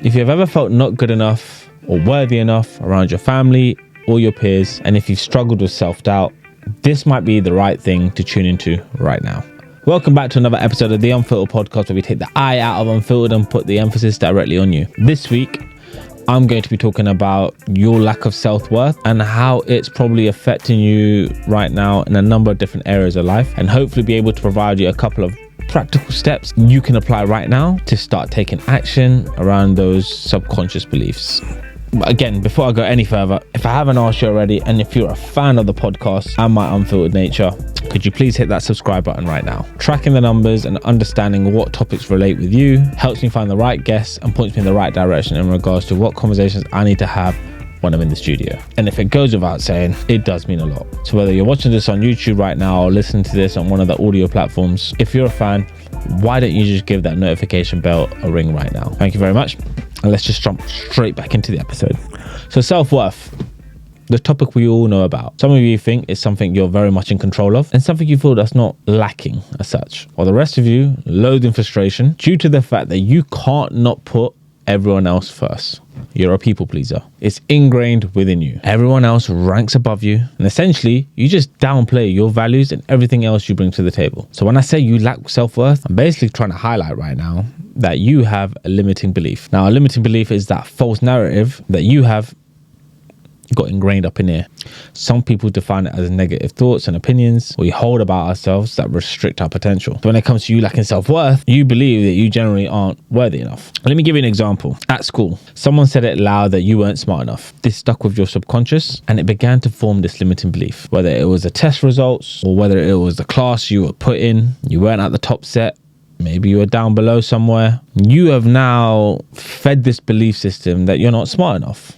If you've ever felt not good enough or worthy enough around your family or your peers, and if you've struggled with self-doubt, this might be the right thing to tune into right now. Welcome back to another episode of the Unfiltered podcast, where we take the I out of unfiltered and put the emphasis directly on you. This week, I'm going to be talking about your lack of self-worth and how it's probably affecting you right now in a number of different areas of life, and hopefully be able to provide you a couple of practical steps you can apply right now to start taking action around those subconscious beliefs. But again, before I go any further, if I haven't asked you already, and if you're a fan of the podcast and my unfiltered nature, could you please hit that subscribe button right now? Tracking the numbers and understanding what topics relate with you helps me find the right guests and points me in the right direction in regards to what conversations I need to have when I'm in the studio. And if it goes without saying, it does mean a lot. So whether you're watching this on YouTube right now or listening to this on one of the audio platforms, if you're a fan, why don't you just give that notification bell a ring right now? Thank you very much. And let's just jump straight back into the episode. So self-worth, the topic we all know about. Some of you think it's something you're very much in control of, and something you feel that's not lacking as such. While the rest of you loathe in frustration due to the fact that you can't not put everyone else first. You're a people pleaser. It's ingrained within you. Everyone else ranks above you, and essentially you just downplay your values and everything else you bring to the table. So when I say you lack self-worth, I'm basically trying to highlight right now that you have a limiting belief. Now, a limiting belief is that false narrative that you have got ingrained up in here. Some people define it as negative thoughts and opinions we hold about ourselves that restrict our potential. So when it comes to you lacking self-worth, you believe that you generally aren't worthy enough. Let me give you an example. At school, someone said it loud that you weren't smart enough. This stuck with your subconscious, and it began to form this limiting belief. Whether it was the test results or whether it was the class you were put in, you weren't at the top set, maybe you were down below somewhere. You have now fed this belief system that you're not smart enough.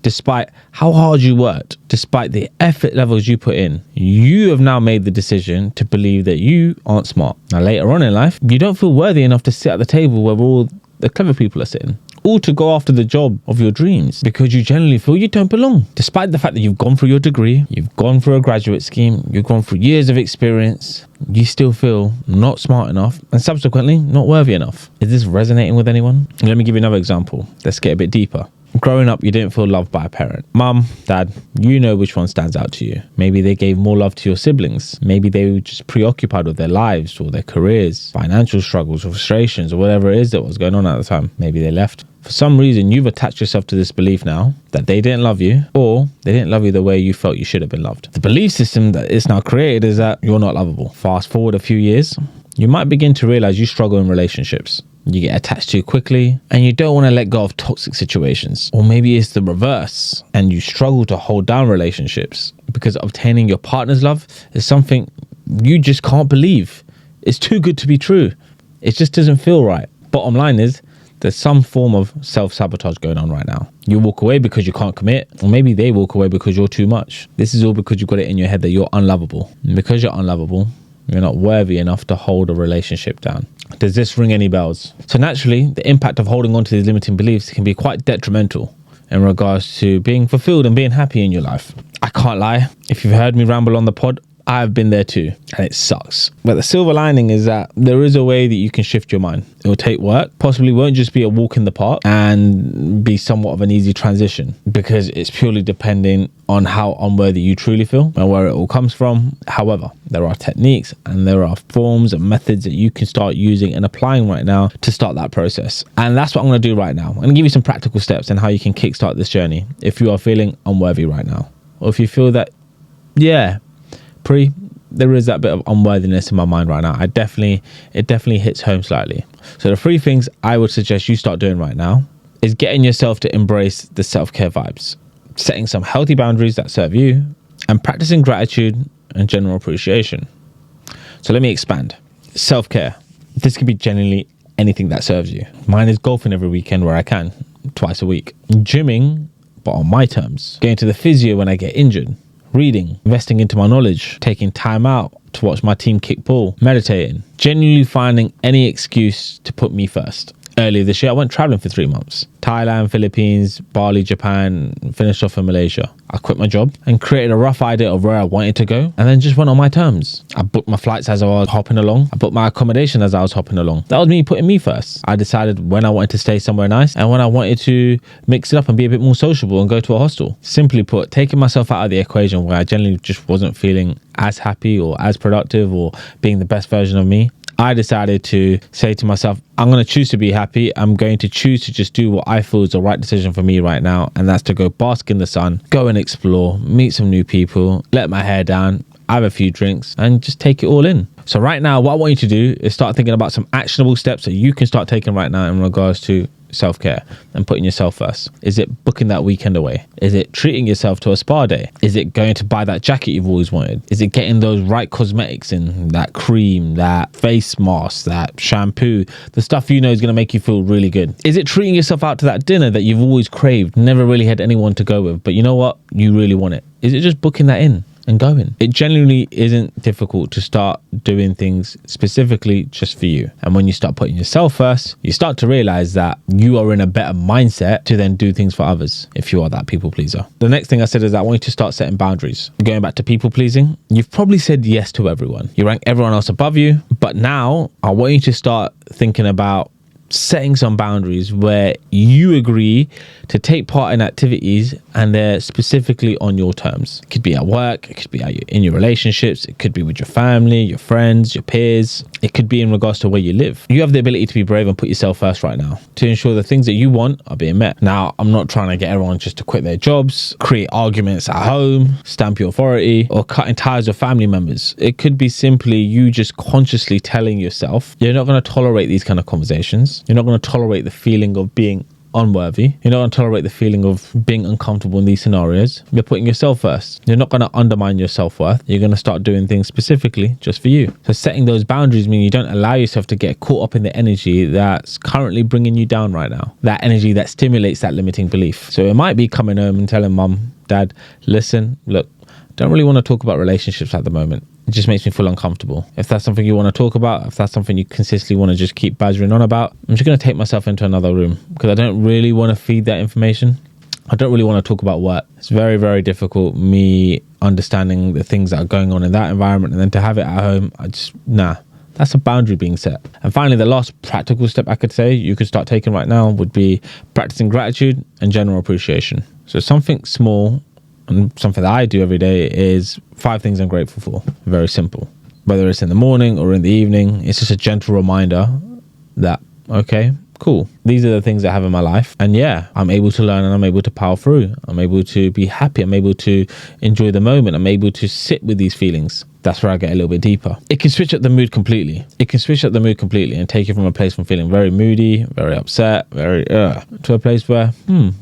Despite how hard you worked, despite the effort levels you put in, you have now made the decision to believe that you aren't smart. Now, later on in life, you don't feel worthy enough to sit at the table where all the clever people are sitting, or to go after the job of your dreams, because you generally feel you don't belong. Despite the fact that you've gone through your degree, you've gone through a graduate scheme, you've gone through years of experience, you still feel not smart enough and subsequently not worthy enough. Is this resonating with anyone? Let me give you another example. Let's get a bit deeper. Growing up, you didn't feel loved by a parent. Mum, dad, you know which one stands out to you. Maybe they gave more love to your siblings. Maybe they were just preoccupied with their lives or their careers, financial struggles or frustrations or whatever it is that was going on at the time. Maybe they left. For some reason, you've attached yourself to this belief now that they didn't love you, or they didn't love you the way you felt you should have been loved. The belief system that is now created is that you're not lovable. Fast forward a few years, you might begin to realize you struggle in relationships. You get attached too quickly and you don't want to let go of toxic situations. Or maybe it's the reverse and you struggle to hold down relationships because obtaining your partner's love is something you just can't believe. It's too good to be true. It just doesn't feel right. Bottom line is, there's some form of self-sabotage going on right now. You walk away because you can't commit, or maybe they walk away because you're too much. This is all because you've got it in your head that you're unlovable. And because you're unlovable, you're not worthy enough to hold a relationship down. Does this ring any bells? So naturally, the impact of holding on to these limiting beliefs can be quite detrimental in regards to being fulfilled and being happy in your life. I can't lie. If you've heard me ramble on the pod, I've been there too, and it sucks. But the silver lining is that there is a way that you can shift your mind. It will take work, possibly won't just be a walk in the park and be somewhat of an easy transition, because it's purely depending on how unworthy you truly feel and where it all comes from. However, there are techniques and there are forms and methods that you can start using and applying right now to start that process. And that's what I'm going to do right now. I'm going to give you some practical steps on how you can kickstart this journey if you are feeling unworthy right now, or if you feel that, there is that bit of unworthiness in my mind right now. It definitely hits home slightly. So the 3 things I would suggest you start doing right now is getting yourself to embrace the self-care vibes, setting some healthy boundaries that serve you, and practicing gratitude and general appreciation. So let me expand. Self-care. This can be genuinely anything that serves you. Mine is golfing every weekend where I can, twice a week. Gymming, but on my terms. Going to the physio when I get injured. Reading, investing into my knowledge, taking time out to watch my team kick ball, meditating, genuinely finding any excuse to put me first. earlier this year, I went traveling for 3 months. Thailand, Philippines, Bali, Japan, finished off in Malaysia. I quit my job and created a rough idea of where I wanted to go and then just went on my terms. I booked my flights as I was hopping along. I booked my accommodation as I was hopping along. That was me putting me first. I decided when I wanted to stay somewhere nice and when I wanted to mix it up and be a bit more sociable and go to a hostel. Simply put, taking myself out of the equation where I generally just wasn't feeling as happy or as productive or being the best version of me. I decided to say to myself, I'm going to choose to be happy. I'm going to choose to just do what I feel is the right decision for me right now. And that's to go bask in the sun, go and explore, meet some new people, let my hair down, have a few drinks and just take it all in. So right now, what I want you to do is start thinking about some actionable steps that you can start taking right now in regards to self-care and putting yourself first. Is it booking that weekend away? Is it treating yourself to a spa day? Is it going to buy that jacket you've always wanted? Is it getting those right cosmetics in, that cream, that face mask, that shampoo, the stuff you know is going to make you feel really good? Is it treating yourself out to that dinner that you've always craved, never really had anyone to go with, but you know what? You really want it. Is it just booking that in and going? It genuinely isn't difficult to start doing things specifically just for you. And when you start putting yourself first, you start to realize that you are in a better mindset to then do things for others if you are that people pleaser. The next thing I said is that I want you to start setting boundaries. Going back to people pleasing, you've probably said yes to everyone. You rank everyone else above you, but now I want you to start thinking about setting some boundaries where you agree to take part in activities and they're specifically on your terms. It could be at work, it could be in your relationships, it could be with your family, your friends, your peers. It could be in regards to where you live. You have the ability to be brave and put yourself first right now to ensure the things that you want are being met. Now, I'm not trying to get everyone just to quit their jobs, create arguments at home, stamp your authority, or cutting ties with family members. It could be simply you just consciously telling yourself, you're not going to tolerate these kind of conversations. You're not going to tolerate the feeling of being unworthy. You're not going to tolerate the feeling of being uncomfortable in these scenarios. You're putting yourself first. You're not going to undermine your self-worth. You're going to start doing things specifically just for you. So setting those boundaries mean you don't allow yourself to get caught up in the energy that's currently bringing you down right now. That energy that stimulates that limiting belief. So it might be coming home and telling mum, dad, listen, look, don't really want to talk about relationships at the moment. It just makes me feel uncomfortable. If that's something you want to talk about, if that's something you consistently want to just keep badgering on about, I'm just going to take myself into another room because I don't really want to feed that information. I don't really want to talk about work. It's very, very difficult me understanding the things that are going on in that environment and then to have it at home, that's a boundary being set. And finally, the last practical step I could say you could start taking right now would be practicing gratitude and general appreciation. So something small and something that I do every day is 5 things I'm grateful for. Very simple. Whether it's in the morning or in the evening, it's just a gentle reminder that, okay, cool. These are the things I have in my life. And yeah, I'm able to learn and I'm able to power through. I'm able to be happy. I'm able to enjoy the moment. I'm able to sit with these feelings. That's where I get a little bit deeper. It can switch up the mood completely. And take you from a place from feeling very moody, very upset, to a place where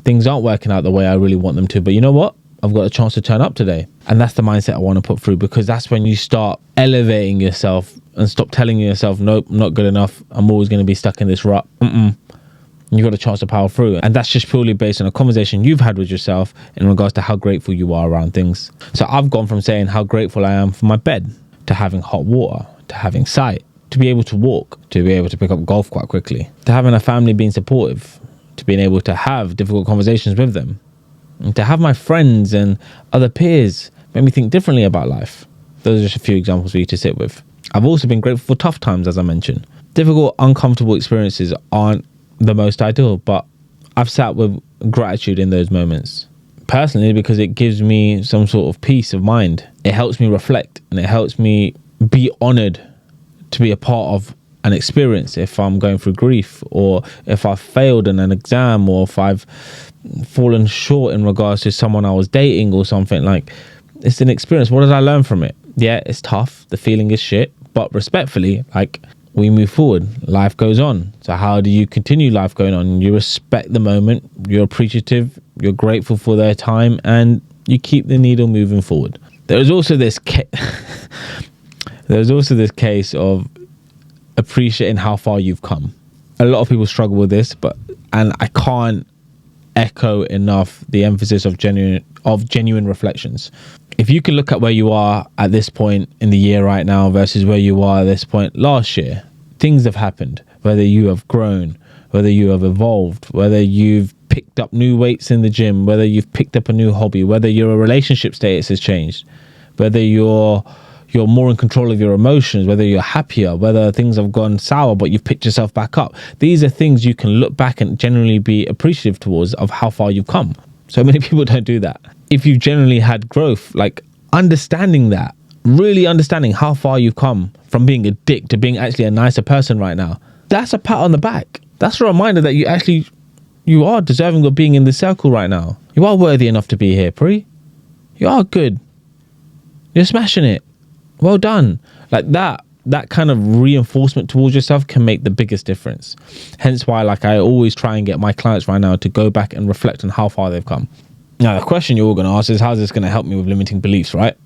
things aren't working out the way I really want them to. But you know what? I've got a chance to turn up today. And that's the mindset I want to put through, because that's when you start elevating yourself and stop telling yourself, nope, not good enough. I'm always going to be stuck in this rut. You got a chance to power through. And that's just purely based on a conversation you've had with yourself in regards to how grateful you are around things. So I've gone from saying how grateful I am for my bed, to having hot water, to having sight, to be able to walk, to be able to pick up golf quite quickly, to having a family being supportive, to being able to have difficult conversations with them, and to have my friends and other peers make me think differently about life. Those are just a few examples for you to sit with. I've also been grateful for tough times, as I mentioned. Difficult, uncomfortable experiences aren't the most ideal, but I've sat with gratitude in those moments. Personally, because it gives me some sort of peace of mind. It helps me reflect and it helps me be honoured to be a part of an experience if I'm going through grief, or if I've failed in an exam, or if I've fallen short in regards to someone I was dating or something. Like, it's an experience. What did I learn from it? Yeah, it's tough. The feeling is shit, but respectfully, like, we move forward. Life goes on. So how do you continue life going on? You respect the moment. You're appreciative. You're grateful for their time, and you keep the needle moving forward. There's also this case of appreciating how far you've come. A lot of people struggle with this, and I can't echo enough the emphasis of genuine reflections. If you can look at where you are at this point in the year right now versus where you are at this point last year, things have happened. Whether you have grown, whether you have evolved, whether you've picked up new weights in the gym, whether you've picked up a new hobby, whether your relationship status has changed, whether you're more in control of your emotions, whether you're happier, whether things have gone sour but you've picked yourself back up. These are things you can look back and generally be appreciative towards of how far you've come. So many people don't do that. If you've generally had growth, like understanding that, really understanding how far you've come from being a dick to being actually a nicer person right now, that's a pat on the back. That's a reminder that you are deserving of being in this circle right now. You are worthy enough to be here, Pri. You are good. You're smashing it. Well done. Like that kind of reinforcement towards yourself can make the biggest difference. Hence why, like, I always try and get my clients right now to go back and reflect on how far they've come. Now, the question you're all going to ask is, how's this going to help me with limiting beliefs, right?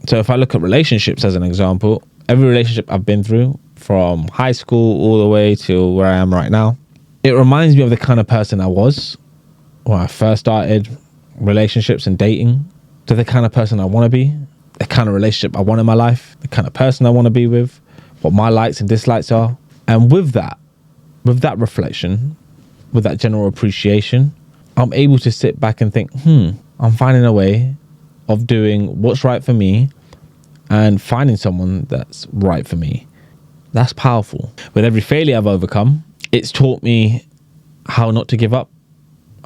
So if I look at relationships as an example, every relationship I've been through from high school all the way to where I am right now, it reminds me of the kind of person I was when I first started relationships and dating, to the kind of person I want to be, the kind of relationship I want in my life, the kind of person I want to be with, what my likes and dislikes are. And with that reflection, with that general appreciation, I'm able to sit back and think, I'm finding a way of doing what's right for me and finding someone that's right for me. That's powerful. With every failure I've overcome, it's taught me how not to give up,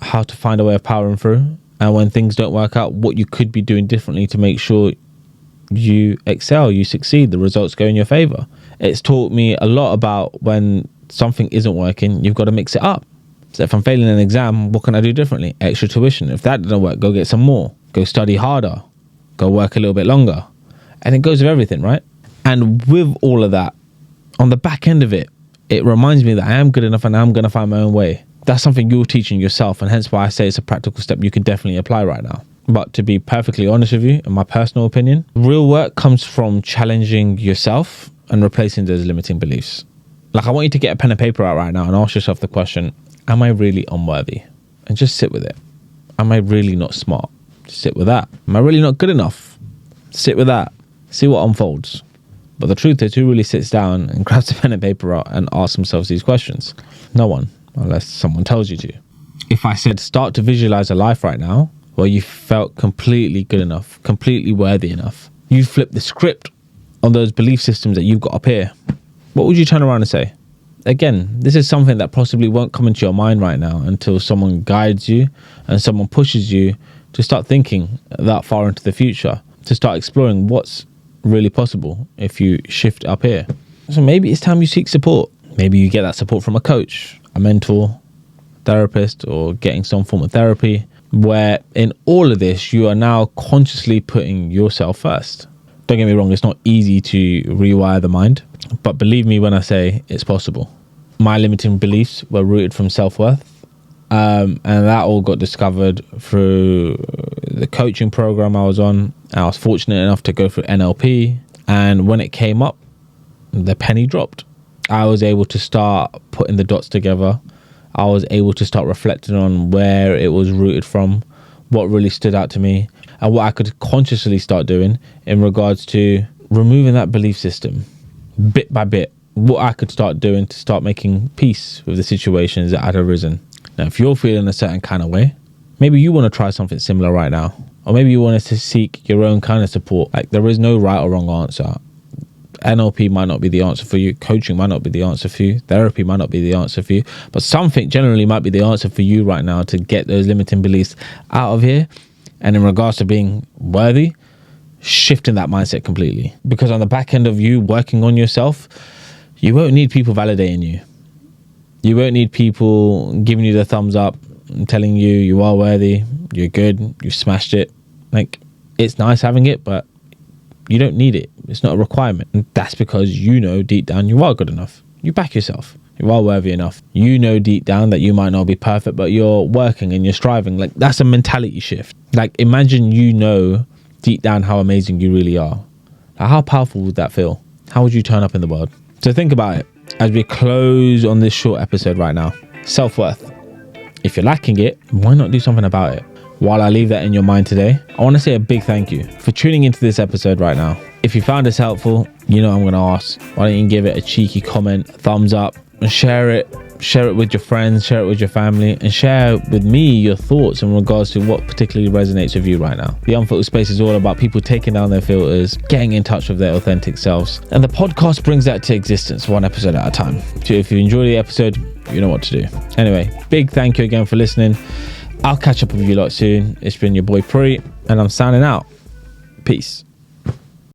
how to find a way of powering through, and when things don't work out, what you could be doing differently to make sure you excel, you succeed, the results go in your favor. It's taught me a lot about when something isn't working, you've got to mix it up. So if I'm failing an exam, what can I do differently? Extra tuition. If that didn't work, go get some more. Go study harder. Go work a little bit longer. And it goes with everything, right? And with all of that, on the back end of it, it reminds me that I am good enough and I'm going to find my own way. That's something you're teaching yourself, and hence why I say it's a practical step you can definitely apply right now. But to be perfectly honest with you, in my personal opinion, real work comes from challenging yourself and replacing those limiting beliefs. Like, I want you to get a pen and paper out right now and ask yourself the question, am I really unworthy? And just sit with it. Am I really not smart? Sit with that. Am I really not good enough? Sit with that. See what unfolds. But the truth is, who really sits down and grabs a pen and paper out and asks themselves these questions? No one, unless someone tells you to. If I said start to visualize a life right now where you felt completely good enough, completely worthy enough, you flip the script on those belief systems that you've got up here, what would you turn around and say? Again, this is something that possibly won't come into your mind right now until someone guides you and someone pushes you to start thinking that far into the future, to start exploring what's really possible if you shift up here. So maybe it's time you seek support. Maybe you get that support from a coach, a mentor, therapist, or getting some form of therapy, where in all of this, you are now consciously putting yourself first. Don't get me wrong, it's not easy to rewire the mind, but believe me when I say it's possible. My limiting beliefs were rooted from self-worth, and that all got discovered through the coaching program I was on. I was fortunate enough to go through NLP, and when it came up, the penny dropped. I was able to start putting the dots together. I was able to start reflecting on where it was rooted from, what really stood out to me, and what I could consciously start doing in regards to removing that belief system bit by bit, what I could start doing to start making peace with the situations that had arisen. Now, if you're feeling a certain kind of way, maybe you want to try something similar right now, or maybe you want us to seek your own kind of support. Like, there is no right or wrong answer. NLP might not be the answer for you. Coaching might not be the answer for you. Therapy might not be the answer for you. But something generally might be the answer for you right now to get those limiting beliefs out of here. And in regards to being worthy, shifting that mindset completely. Because on the back end of you working on yourself, you won't need people validating you. You won't need people giving you the thumbs up and telling you you are worthy, you're good, you smashed it. Like, it's nice having it, but you don't need it. It's not a requirement. And that's because you know deep down you are good enough. You back yourself. You are worthy enough. You know deep down that you might not be perfect, but you're working and you're striving. Like, that's a mentality shift. Like, imagine you know deep down how amazing you really are. Like, how powerful would that feel? How would you turn up in the world? So think about it as we close on this short episode right now. Self-worth. If you're lacking it, why not do something about it? While I leave that in your mind today, I want to say a big thank you for tuning into this episode right now. If you found this helpful, you know I'm going to ask, why don't you give it a cheeky comment, thumbs up, and share it share it with your friends, share it with your family, and share with me your thoughts in regards to what particularly resonates with you right now. The Unfiltered space is all about people taking down their filters, getting in touch with their authentic selves, and the podcast brings that to existence one episode at a time. So if you enjoy the episode, you know what to do. Anyway, big thank you again for listening. I'll catch up with you lot soon. It's been your boy Pri, and I'm signing out. Peace.